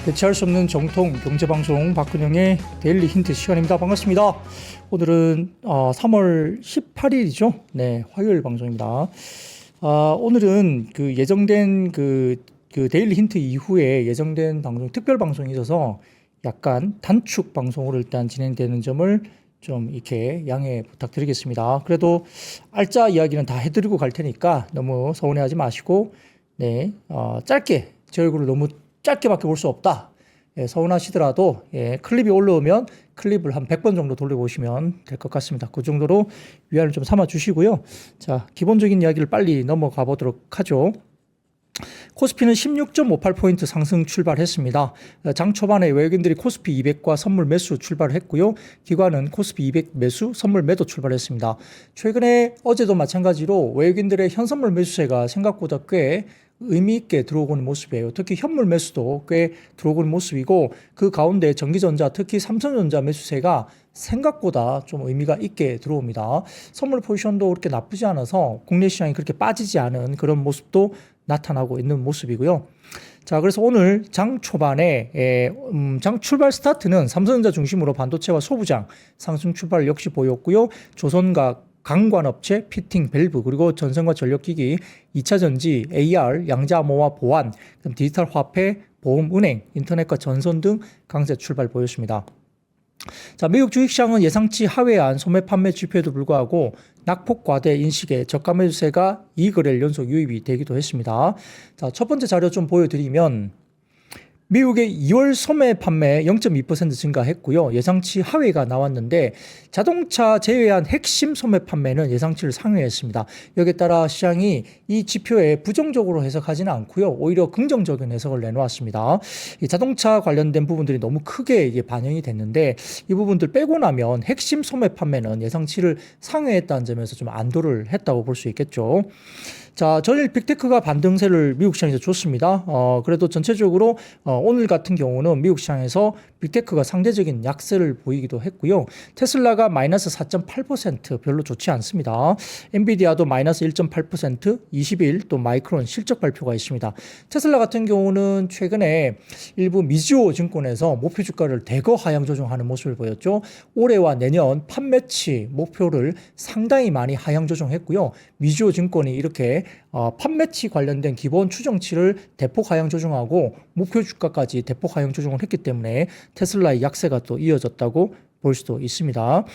대체할 수 없는 정통 경제방송 박근영의 데일리 힌트 시간입니다. 반갑습니다. 오늘은 3월 18일이죠. 네, 화요일 방송입니다. 오늘은 그 예정된 그 데일리 힌트 이후에 예정된 방송, 특별 방송이 있어서 약간 단축 방송으로 일단 진행되는 점을 좀 이렇게 양해 부탁드리겠습니다. 그래도 알짜 이야기는 다 해드리고 갈 테니까 너무 서운해하지 마시고, 네, 짧게 제 얼굴을 너무 짧게밖에 볼 수 없다. 예, 서운하시더라도 클립이 올라오면 클립을 한 100번 정도 돌려보시면 될 것 같습니다. 그 정도로 위안을 좀 삼아 주시고요. 자, 기본적인 이야기를 빨리 넘어가 보도록 하죠. 코스피는 16.58포인트 상승 출발했습니다. 장 초반에 외국인들이 코스피 200과 선물 매수 출발을 했고요. 기관은 코스피 200 매수, 선물 매도 출발했습니다. 최근에 어제도 마찬가지로 외국인들의 현선물 매수세가 생각보다 꽤 의미 있게 들어오는 모습이에요. 특히 현물 매수도 꽤 들어오는 모습이고, 그 가운데 전기전자, 특히 삼성전자 매수세가 생각보다 좀 의미가 있게 들어옵니다. 선물 포지션도 그렇게 나쁘지 않아서 국내 시장이 그렇게 빠지지 않은 그런 모습도 나타나고 있는 모습이고요. 자, 그래서 오늘 장 초반에 장 출발 스타트는 삼성전자 중심으로 반도체와 소부장 상승 출발 역시 보였고요. 조선과 강관업체, 피팅, 밸브, 그리고 전선과 전력기기, 2차전지, AR, 양자암호화 보안, 디지털 화폐, 보험, 은행, 인터넷과 전선 등 강세 출발 보였습니다. 자, 미국 주식시장은 예상치 하회한 소매 판매 지표에도 불구하고 낙폭 과대 인식에 저가 매수세가 2거래일 연속 유입이 되기도 했습니다. 자, 첫 번째 자료 좀 보여드리면 미국의 2월 소매 판매 0.2% 증가했고요. 예상치 하회가 나왔는데 자동차 제외한 핵심 소매 판매는 예상치를 상회했습니다. 여기에 따라 시장이 이 지표에 부정적으로 해석하지는 않고요. 오히려 긍정적인 해석을 내놓았습니다. 이 자동차 관련된 부분들이 너무 크게 이게 반영이 됐는데 이 부분들 빼고 나면 핵심 소매 판매는 예상치를 상회했다는 점에서 좀 안도를 했다고 볼 수 있겠죠. 자, 전일 빅테크가 반등세를 미국 시장에서 줬습니다. 그래도 전체적으로 오늘 같은 경우는 미국 시장에서 빅테크가 상대적인 약세를 보이기도 했고요. 테슬라가 마이너스 4.8% 별로 좋지 않습니다. 엔비디아도 마이너스 1.8%, 20일 또 마이크론 실적 발표가 있습니다. 테슬라 같은 경우는 최근에 일부 미지오 증권에서 목표 주가를 대거 하향 조정하는 모습을 보였죠. 올해와 내년 판매치 목표를 상당히 많이 하향 조정했고요. 미지오 증권이 이렇게 판매치 관련된 기본 추정치를 대폭 하향 조정하고 목표 주가까지 대폭 하향 조정을 했기 때문에 테슬라의 약세가 또 이어졌다고 볼 수도 있습니다.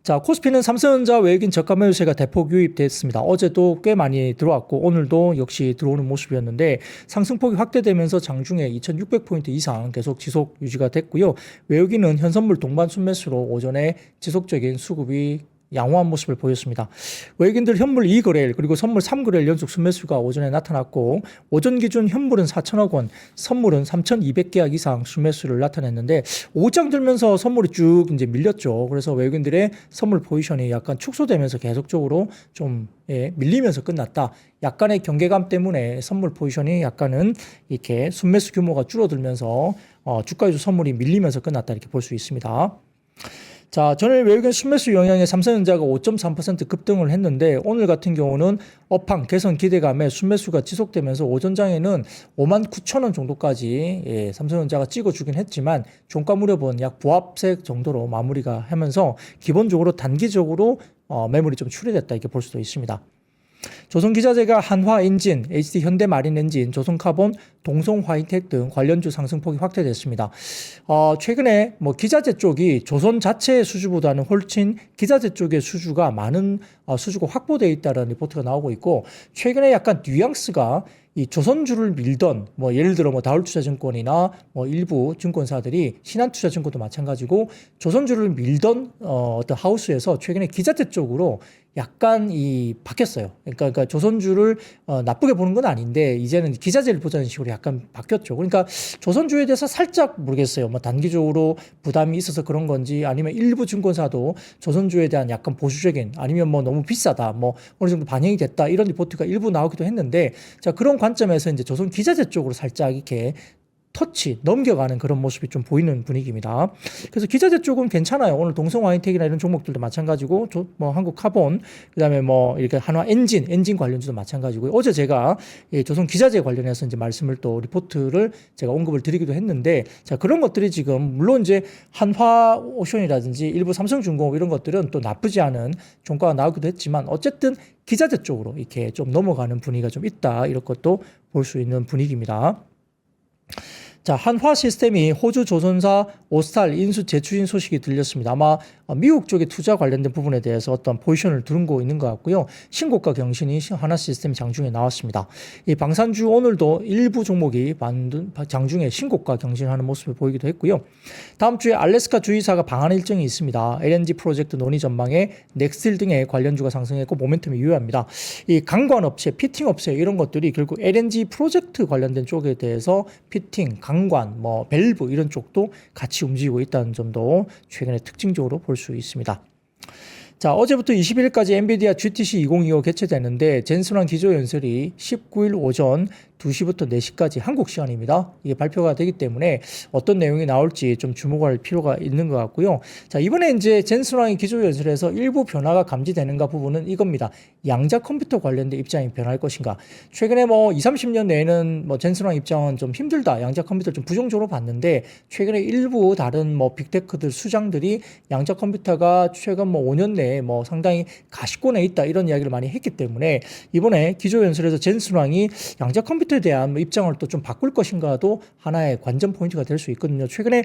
자, 코스피는 삼성전자 외국인 저가 매수세가 대폭 유입됐습니다. 어제도 꽤 많이 들어왔고 오늘도 역시 들어오는 모습이었는데 상승폭이 확대되면서 장중에 2600포인트 이상 계속 지속 유지가 됐고요. 외국인은 현선물 동반 순매수로 오전에 지속적인 수급이 양호한 모습을 보였습니다. 외국인들 현물 2거래일 그리고 선물 3거래일 연속 순매수가 오전에 나타났고 오전 기준 현물은 4천억 원, 선물은 3,200계약 이상 순매수를 나타냈는데 오장 들면서 선물이 쭉 이제 밀렸죠. 그래서 외국인들의 선물 포지션이 약간 축소되면서 계속적으로 좀 밀리면서 끝났다. 약간의 경계감 때문에 선물 포지션이 약간은 이렇게 순매수 규모가 줄어들면서 주가지수 선물이 밀리면서 끝났다 이렇게 볼 수 있습니다. 자, 전일 외국인 순매수 영향에 삼성전자가 5.3% 급등을 했는데 오늘 같은 경우는 업황 개선 기대감에 순매수가 지속되면서 오전장에는 59,000원 정도까지 삼성전자가 찍어주긴 했지만 종가 무렵은 약 보합색 정도로 마무리가 하면서 기본적으로 단기적으로 매물이 좀 출회됐다 이렇게 볼 수도 있습니다. 조선기자재가 한화엔진, HD현대마린엔진, 조선카본, 동성화이텍 등 관련주 상승폭이 확대됐습니다. 최근에 기자재 쪽이 조선 자체의 수주보다는 훨씬 기자재 쪽의 수주가 많은 수주가 확보되어 있다는 리포트가 나오고 있고 최근에 약간 뉘앙스가 이 조선주를 밀던 예를 들어 다울투자증권이나 일부 증권사들이 신한투자증권도 마찬가지고 조선주를 밀던 어떤 하우스에서 최근에 기자재 쪽으로 약간 바뀌었어요. 그러니까 조선주를 나쁘게 보는 건 아닌데 이제는 기자재를 보자는 식으로 약간 바뀌었죠. 그러니까 조선주에 대해서 살짝 모르겠어요. 단기적으로 부담이 있어서 그런 건지 아니면 일부 증권사도 조선주에 대한 약간 보수적인 아니면 너무 비싸다 어느 정도 반영이 됐다 이런 리포트가 일부 나오기도 했는데 자, 그런 관점에서 이제 조선 기자재 쪽으로 살짝 이렇게 터치 넘겨가는 그런 모습이 좀 보이는 분위기입니다. 그래서 기자재 쪽은 괜찮아요. 오늘 동성 와인텍이나 이런 종목들도 마찬가지고 뭐 한국 카본 그다음에 뭐 이렇게 한화 엔진 관련주도 마찬가지고요. 어제 제가 조선 기자재 관련해서 이제 말씀을 또 리포트를 제가 언급을 드리기도 했는데 자 그런 것들이 지금 물론 이제 한화 오션이라든지 일부 삼성중공업 이런 것들은 또 나쁘지 않은 종가가 나오기도 했지만 어쨌든 기자재 쪽으로 이렇게 좀 넘어가는 분위기가 좀 있다 이런 것도 볼 수 있는 분위기입니다. 자, 한화 시스템이 호주 조선사 오스탈 인수 재추진 소식이 들렸습니다. 아마 미국 쪽의 투자 관련된 부분에 대해서 어떤 포지션을 두고 있는 것 같고요. 신고가 경신이 한화 시스템 장중에 나왔습니다. 이 방산주 오늘도 일부 종목이 장중에 신고가 경신하는 모습을 보이기도 했고요. 다음 주에 알래스카 주의사가 방한 일정이 있습니다. LNG 프로젝트 논의 전망에 넥스틸 등의 관련주가 상승했고 모멘텀이 유효합니다. 이 강관업체, 피팅업체 이런 것들이 결국 LNG 프로젝트 관련된 쪽에 대해서 피팅, 강관, 뭐 밸브 이런 쪽도 같이 움직이고 있다는 점도 최근에 특징적으로 볼 수 있습니다. 자, 어제부터 21일까지 엔비디아 GTC 2025 개최되는데 젠슨왕 기조연설이 19일 오전 2시부터 4시까지 한국 시간입니다. 이게 발표가 되기 때문에 어떤 내용이 나올지 좀 주목할 필요가 있는 것 같고요. 자, 이번에 이제 젠슨왕이 기조연설에서 일부 변화가 감지되는가 부분은 이겁니다. 양자 컴퓨터 관련된 입장이 변할 것인가. 최근에 뭐 20, 30년 내에는 뭐 젠슨왕 입장은 좀 힘들다. 양자 컴퓨터 좀 부정적으로 봤는데 최근에 일부 다른 뭐 빅테크들 수장들이 양자 컴퓨터가 최근 뭐 5년 내에 뭐 상당히 가시권에 있다 이런 이야기를 많이 했기 때문에 이번에 기조연설에서 젠슨왕이 양자 컴퓨터에 대한 입장을 또 좀 바꿀 것인가도 하나의 관전 포인트가 될 수 있거든요. 최근에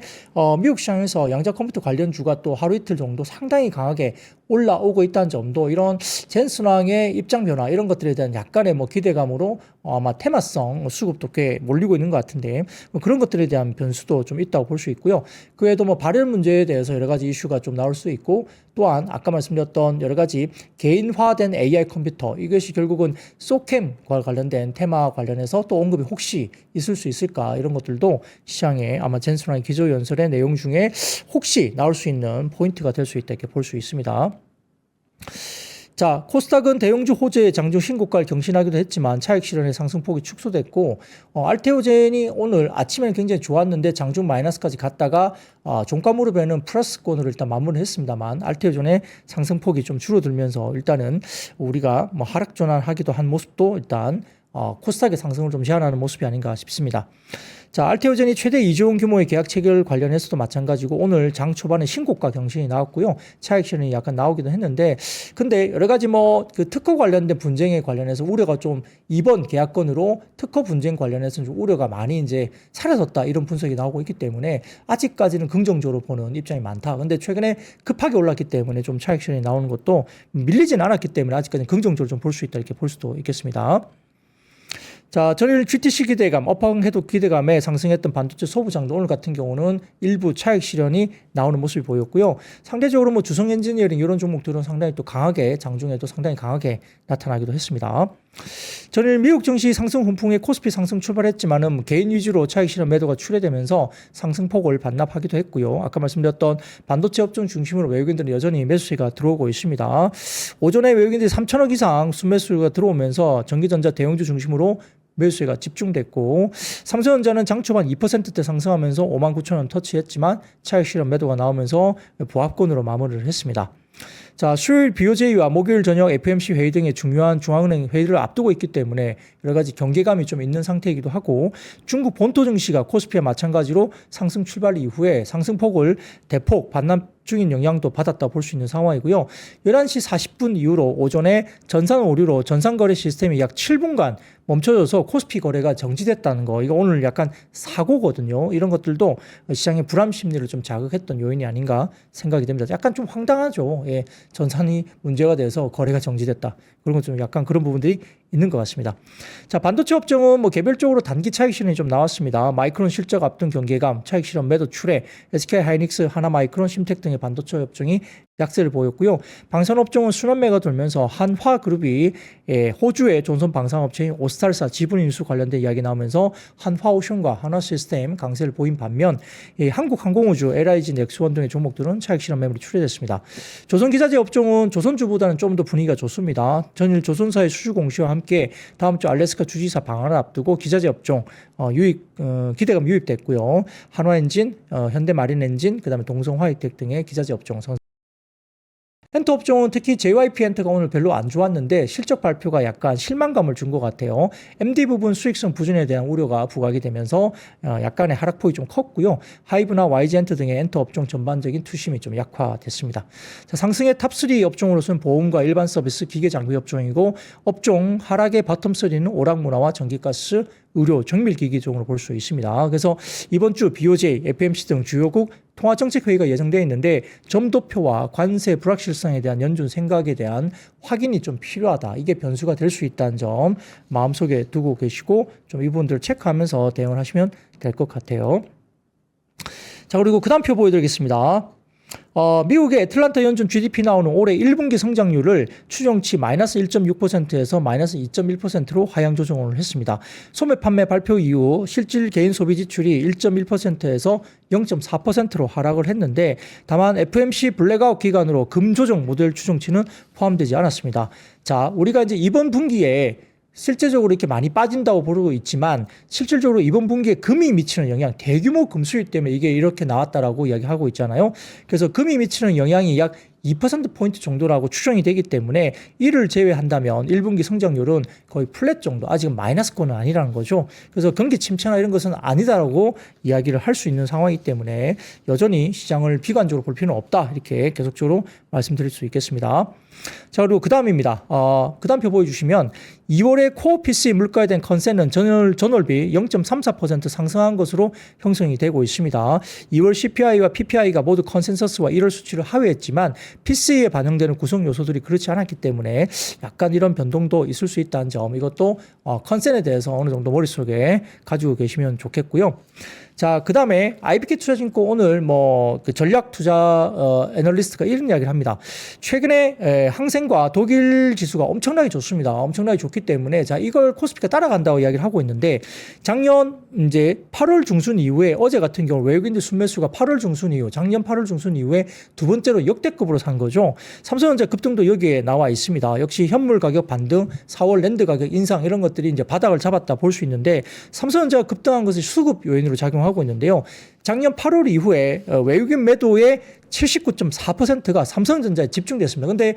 미국 시장에서 양자 컴퓨터 관련주가 또 하루 이틀 정도 상당히 강하게 올라오고 있다는 점도 이런 젠슨왕의 입장 변화 이런 것들에 대한 약간의 뭐 기대감으로 아마 테마성 수급도 꽤 몰리고 있는 것 같은데 그런 것들에 대한 변수도 좀 있다고 볼 수 있고요. 그 외에도 뭐 발열 문제에 대해서 여러 가지 이슈가 좀 나올 수 있고 또한 아까 말씀드렸던 여러 가지 개인화된 AI 컴퓨터 이것이 결국은 소캠과 관련된 테마 관련해서 또 언급이 혹시 있을 수 있을까 이런 것들도 시장에 아마 젠슨왕의 기조연설의 내용 중에 혹시 나올 수 있는 포인트가 될 수 있다 이렇게 볼 수 있습니다. 자, 코스닥은 대형주 호재의 장중 신고가를 경신하기도 했지만 차익 실현의 상승폭이 축소됐고 알테오젠이 오늘 아침에는 굉장히 좋았는데 장중 마이너스까지 갔다가 종가 무릎에는 플러스권으로 일단 마무리를 했습니다만 알테오젠의 상승폭이 좀 줄어들면서 일단은 우리가 뭐 하락 전환하기도 한 모습도 일단 코스닥의 상승을 좀 제한하는 모습이 아닌가 싶습니다. 자, 알테오젠이 최대 2조 원 규모의 계약 체결 관련해서도 마찬가지고 오늘 장 초반에 신고가 경신이 나왔고요. 차익 실현이 약간 나오기도 했는데 근데 여러 가지 뭐 그 특허 관련된 분쟁에 관련해서 우려가 좀 이번 계약건으로 특허 분쟁 관련해서 좀 우려가 많이 이제 사라졌다 이런 분석이 나오고 있기 때문에 아직까지는 긍정적으로 보는 입장이 많다. 근데 최근에 급하게 올랐기 때문에 좀 차익 실현이 나오는 것도 밀리진 않았기 때문에 아직까지는 긍정적으로 좀 볼 수 있다 이렇게 볼 수도 있겠습니다. 자, 전일 GTC 기대감, 업황 해독 기대감에 상승했던 반도체 소부장도 오늘 같은 경우는 일부 차익 실현이 나오는 모습이 보였고요. 상대적으로 뭐 주성 엔지니어링 이런 종목들은 상당히 또 강하게 장중에도 상당히 강하게 나타나기도 했습니다. 전일 미국 증시 상승 훈풍에 코스피 상승 출발했지만은 개인 위주로 차익 실현 매도가 출회되면서 상승폭을 반납하기도 했고요. 아까 말씀드렸던 반도체 업종 중심으로 외국인들은 여전히 매수세가 들어오고 있습니다. 오전에 외국인들이 3천억 이상 순매수가 들어오면서 전기전자 대형주 중심으로 매수세가 집중됐고 삼성전자는 장 초반 2%대 상승하면서 59,000원 터치했지만 차익 실현 매도가 나오면서 보합권으로 마무리를 했습니다. 자, 수요일 BOJ와 목요일 저녁 FOMC 회의 등의 중요한 중앙은행 회의를 앞두고 있기 때문에 여러 가지 경계감이 좀 있는 상태이기도 하고 중국 본토 증시가 코스피와 마찬가지로 상승 출발 이후에 상승폭을 대폭 반납 중인 영향도 받았다 볼 수 있는 상황이고요. 11시 40분 이후로 오전에 전산 오류로 전산거래 시스템이 약 7분간 멈춰져서 코스피 거래가 정지됐다는 거. 이거 오늘 약간 사고거든요. 이런 것들도 시장의 불안 심리를 좀 자극했던 요인이 아닌가 생각이 됩니다. 약간 좀 황당하죠. 예, 전산이 문제가 돼서 거래가 정지됐다. 그런 것 좀 약간 그런 부분들이 있는 것 같습니다. 자, 반도체 업종은 뭐 개별적으로 단기 차익 실현이 좀 나왔습니다. 마이크론 실적 앞둔 경계감, 차익 실현 매도 출회, SK 하이닉스, 하나마이크론, 심텍 등의 반도체 업종이 약세를 보였고요. 방산업종은 순환매가 돌면서 한화그룹이 호주의 존선 방산업체인 오스탈사 지분 인수 관련된 이야기 나오면서 한화오션과 한화시스템 강세를 보인 반면 한국항공우주, LIG, 넥스원 등의 종목들은 차익 실현 매물이 출회됐습니다. 조선기자재 업종은 조선주보다는 좀 더 분위기가 좋습니다. 전일 조선사의 수주 공시와 함께 다음 주 알래스카 주지사 방한을 앞두고 기자재 업종 기대감 유입됐고요. 한화엔진, 현대마린엔진, 그다음에 동성화이텍 등의 기자재 업종 엔터 업종은 특히 JYP 엔터가 오늘 별로 안 좋았는데 실적 발표가 약간 실망감을 준 것 같아요. MD 부분 수익성 부진에 대한 우려가 부각이 되면서 약간의 하락폭이 좀 컸고요. 하이브나 YG 엔터 등의 엔터 업종 전반적인 투심이 좀 약화됐습니다. 자, 상승의 탑3 업종으로서는 보험과 일반 서비스, 기계 장비 업종이고 업종 하락의 바텀3는 오락문화와 전기가스, 의료, 정밀기기 쪽으로 볼 수 있습니다. 그래서 이번 주 BOJ, FMC 등 주요국 통화정책회의가 예정되어 있는데 점도표와 관세 불확실성에 대한 연준 생각에 대한 확인이 좀 필요하다. 이게 변수가 될 수 있다는 점 마음속에 두고 계시고 좀 이 부분들을 체크하면서 대응을 하시면 될 것 같아요. 자, 그리고 그 다음 표 보여드리겠습니다. 미국의 애틀란타 연준 GDP 나오는 올해 1분기 성장률을 추정치 마이너스 1.6%에서 마이너스 2.1%로 하향 조정을 했습니다. 소매 판매 발표 이후 실질 개인 소비 지출이 1.1%에서 0.4%로 하락을 했는데 다만 FMC 블랙아웃 기간으로 금 조정 모델 추정치는 포함되지 않았습니다. 자, 우리가 이제 이번 분기에 실제적으로 이렇게 많이 빠진다고 보고 있지만 실질적으로 이번 분기에 금이 미치는 영향, 대규모 금 수요 때문에 이게 이렇게 나왔다라고 이야기하고 있잖아요. 그래서 금이 미치는 영향이 약 2%포인트 정도라고 추정이 되기 때문에 이를 제외한다면 1분기 성장률은 거의 플랫 정도, 아직은 마이너스권은 아니라는 거죠. 그래서 경기 침체나 이런 것은 아니다라고 이야기를 할 수 있는 상황이기 때문에 여전히 시장을 비관적으로 볼 필요는 없다. 이렇게 계속적으로 말씀드릴 수 있겠습니다. 자, 그리고 그 다음입니다. 그 다음 표 보여주시면 2월에 코어 PC 물가에 대한 컨센은 전월비 0.34% 상승한 것으로 형성이 되고 있습니다. 2월 CPI와 PPI가 모두 컨센서스와 1월 수치를 하회했지만 PC에 반영되는 구성 요소들이 그렇지 않았기 때문에 약간 이런 변동도 있을 수 있다는 점, 이것도 컨센에 대해서 어느 정도 머릿속에 가지고 계시면 좋겠고요. 자, 그 다음에 IBK 투자증권 오늘 그 전략 투자 애널리스트가 이런 이야기를 합니다. 최근에 항생과 독일 지수가 엄청나게 좋습니다. 엄청나게 좋기 때문에 자, 이걸 코스피가 따라간다고 이야기를 하고 있는데 작년 이제 8월 중순 이후에 어제 같은 경우 외국인들 순매수가 8월 중순 이후, 작년 8월 중순 이후에 두 번째로 역대급으로 산 거죠. 삼성전자 급등도 여기에 나와 있습니다. 역시 현물 가격 반등, 4월 랜드 가격 인상 이런 것들이 이제 바닥을 잡았다 볼 수 있는데 삼성전자가 급등한 것이 수급 요인으로 작용하고 있는데요. 작년 8월 이후에 외국인 매도의 79.4%가 삼성전자에 집중됐습니다. 근데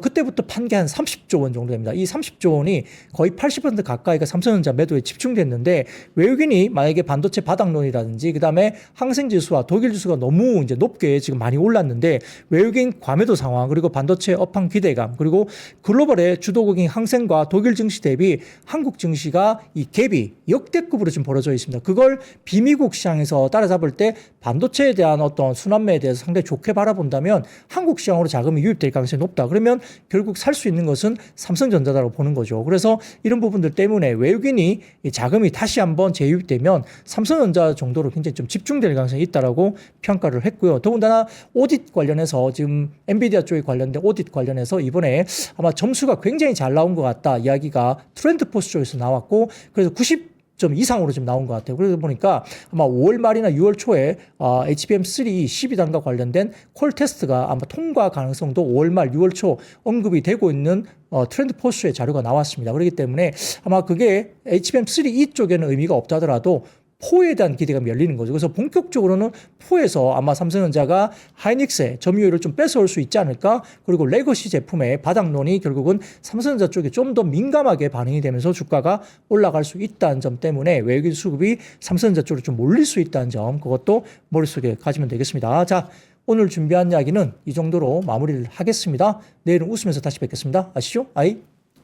그때부터 판 게 한 30조 원 정도 됩니다. 이 30조 원이 거의 80% 가까이가 삼성전자 매도에 집중됐는데 외국인이 만약에 반도체 바닥론이라든지 그다음에 항생 지수와 독일 지수가 너무 이제 높게 지금 많이 올랐는데 외국인 과매도 상황, 그리고 반도체 업황 기대감, 그리고 글로벌의 주도국인 항생과 독일 증시 대비 한국 증시가 이 갭이 역대급으로 지금 벌어져 있습니다. 그걸 비미국 시장에서 따라잡을 때 반도체에 대한 어떤 순환매에 대해서 상당히 좋게 바라본다면 한국 시장으로 자금이 유입될 가능성이 높다. 그러면 결국 살 수 있는 것은 삼성전자라고 보는 거죠. 그래서 이런 부분들 때문에 외국인이 자금이 다시 한번 재유입되면 삼성전자 정도로 굉장히 좀 집중될 가능성이 있다라고 평가를 했고요. 더군다나 오딧 관련해서 지금 엔비디아 쪽에 관련된 오딧 관련해서 이번에 아마 점수가 굉장히 잘 나온 것 같다 이야기가 트렌드포스 쪽에서 나왔고 그래서 90점 이상으로 지금 나온 것 같아요. 그러다 보니까 아마 5월 말이나 6월 초에 HBM3 12단과 관련된 콜 테스트가 아마 통과 가능성도 5월 말 6월 초 언급이 되고 있는 트렌드 포스의 자료가 나왔습니다. 그렇기 때문에 아마 그게 HBM3 쪽에는 의미가 없다 하더라도 포에 대한 기대가 열리는 거죠. 그래서 본격적으로는 포에서 아마 삼성전자가 하이닉스의 점유율을 좀 뺏어올 수 있지 않을까. 그리고 레거시 제품의 바닥론이 결국은 삼성전자 쪽에 좀 더 민감하게 반응이 되면서 주가가 올라갈 수 있다는 점 때문에 외국인 수급이 삼성전자 쪽으로 좀 몰릴 수 있다는 점, 그것도 머릿속에 가지면 되겠습니다. 자, 오늘 준비한 이야기는 이 정도로 마무리를 하겠습니다. 내일은 웃으면서 다시 뵙겠습니다. 아시죠? I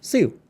see you.